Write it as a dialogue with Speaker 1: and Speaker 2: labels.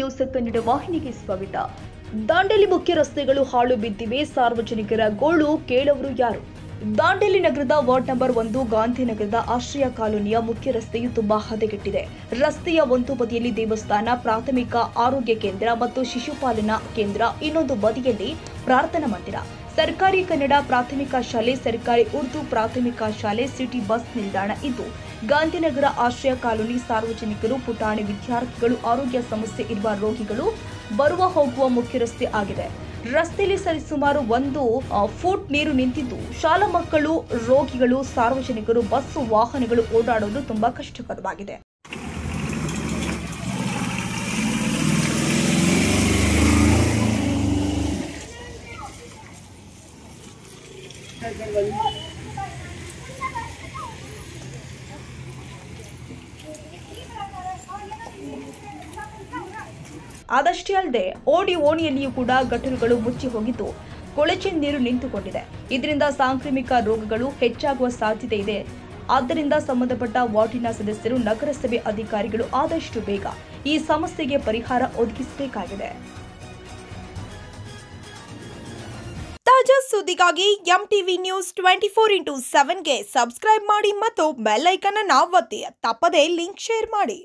Speaker 1: News Kannada ವಾಹಿನಿಗೆ ಸ್ವಾಗತ. ದಾಂಡೇಲಿ ಮುಖ್ಯ ರಸ್ತೆಗಳು ಹಾಳು ಬಿದ್ದಿವೆ. ಸಾರ್ವಜನಿಕರ ಗೋಳು ಕೇಳವರು ಯಾರು? ದಾಂಡೇಲಿ ನಗರದ ವಾರ್ಡ್ ನಂಬರ್ 1 ಗಾಂಧಿನಗರದ ಆಶ್ರಯ ಕಾಲೋನಿಯ ಮುಖ್ಯ ರಸ್ತೆಯು ತುಂಬಾ ಹದಗೆಟ್ಟಿದೆ. ರಸ್ತೆಯ ಒಂದು ಬದಿಯಲ್ಲಿ ದೇವಸ್ಥಾನ, ಪ್ರಾಥಮಿಕ ಆರೋಗ್ಯ ಕೇಂದ್ರ ಮತ್ತು ಶಿಶುಪಾಲನಾ ಕೇಂದ್ರ, ಇನ್ನೊಂದು ಬದಿಯಲ್ಲಿ ಪ್ರಾರ್ಥನಾ ಮಂದಿರ, ಸರ್ಕಾರಿ ಕನ್ನಡ ಪ್ರಾಥಮಿಕ ಶಾಲೆ, ಸರ್ಕಾರಿ ಉರ್ದು ಪ್ರಾಥಮಿಕ ಶಾಲೆ, ಸಿಟಿ ಬಸ್ ನಿಲ್ದಾಣ ಇದ್ದು ಗಾಂಧಿನಗರ ಆಶ್ರಯ ಕಾಲೋನಿ ಸಾರ್ವಜನಿಕರು, ಪುಟಾಣಿ ವಿದ್ಯಾರ್ಥಿಗಳು, ಆರೋಗ್ಯ ಸಮಸ್ಯೆ ಇರುವ ರೋಗಿಗಳು ಬರುವ ಹೋಗುವ ಮುಖ್ಯ ರಸ್ತೆ ಆಗಿದೆ. ರಸ್ತೆಯಲ್ಲಿ ಸರಿಸುಮಾರು 1 ಫೂಟ್ ನೀರು ನಿಂತಿದ್ದು ಶಾಲಾ ಮಕ್ಕಳು, ರೋಗಿಗಳು, ಸಾರ್ವಜನಿಕರು, ಬಸ್ಸು ವಾಹನಗಳು ಓಡಾಡೋದು ತುಂಬಾ ಕಷ್ಟಕರವಾಗಿದೆ. ಅದಷ್ಟೇ ಅಲ್ಲದೆ ಓಣಿಯಲ್ಲಿಯೂ ಕೂಡ ಗಟರುಗಳು ಮುಚ್ಚಿ ಹೋಗಿದ್ದು ಕೊಳಚೆ ನೀರು ನಿಂತುಕೊಂಡಿದೆ. ಇದರಿಂದ ಸಾಂಕ್ರಾಮಿಕ ರೋಗಗಳು ಹೆಚ್ಚಾಗುವ ಸಾಧ್ಯತೆ ಇದೆ. ಆದ್ದರಿಂದ ಸಂಬಂಧಪಟ್ಟ ವಾರ್ಡಿನ ಸದಸ್ಯರು, ನಗರಸಭೆ ಅಧಿಕಾರಿಗಳು ಆದಷ್ಟು ಬೇಗ ಈ ಸಮಸ್ಯೆಗೆ ಪರಿಹಾರ ಒದಗಿಸಬೇಕಾಗಿದೆ.
Speaker 2: ತಾಜಾ ಸುದ್ದಿಗಾಗಿ MTV ನ್ಯೂಸ್ 24x7ಗೆ ಸಬ್ಸ್ಕ್ರೈಬ್ ಮಾಡಿ ಮತ್ತು ಬೆಲ್ ಐಕಾನ್ ಅನ್ನು ಒತ್ತಿ. ತಪ್ಪದೇ ಲಿಂಕ್ ಶೇರ್ ಮಾಡಿ.